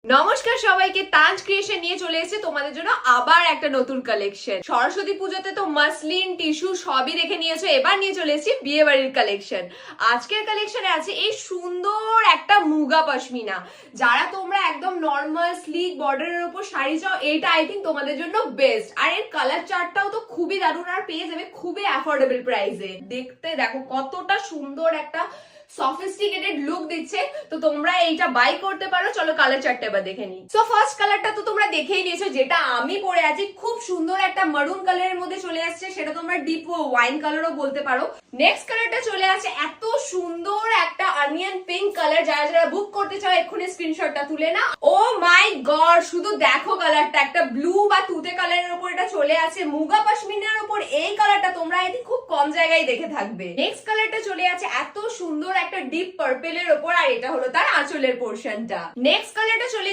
নমস্কার সবাইকে, তাজ ক্রিয়েশন নিয়ে চলে এসেছে তোমাদের জন্য আবার একটা নতুন কালেকশন। সরস্বতী পুজোতে তো মাসলিন টিস্যু সবই দেখে নিয়েছো, এবার নিয়ে চলে এসেছি বিয়ে বাড়ির কালেকশন। আজকের কালেকশনে আছে এই সুন্দর একটা মুগা পশমিনা। যারা তোমরা একদম নর্মাল স্লিক বর্ডারের উপর শাড়ি চাও, এইটা আই থিঙ্ক তোমাদের জন্য বেস্ট। আর এর কালার চার্টটাও তো খুবই দারুণ, আর পেয়ে যাবে খুবই অ্যাফোর্ডেবল প্রাইসে। দেখতে দেখো কতটা সুন্দর একটা সফিস্টিকেটেড লুক দিচ্ছে। তো তোমরা এইটা বাই করতে পারো। চলো কালার চার্টটা এবার দেখে নিই। সো ফার্স্ট কালারটা তো তোমরা দেখেই নিয়েছো, যেটা আমি পরে আছি। খুব সুন্দর একটা মারুন কালারের মধ্যে চলে আসছে, সেটা তোমরা ডিপ ওয়াইন কালারও বলতে পারো। নেক্সট কালারটা চলে আসছে এত সুন্দর একটা অনিয়ন পিঙ্ক কালার। যারা যারা বুক করতে চাও এক্ষুনি স্ক্রিনশটটা তুলে না। ও মাই গড, শুধু দেখো কালারটা, একটা ব্লু বা তুতে কালারের উপর এটা চলে আছে। মুগা পশমিনার উপর এই কালারটা তোমরা এটি খুব কম জায়গায় দেখে থাকবে। নেক্সট কালারটা চলে আছে এত সুন্দর একটা ডিপ পার্পেলের উপর, আর এটা হলো তার আঁচলের পোর্শনটা। নেক্সট কালারটা চলে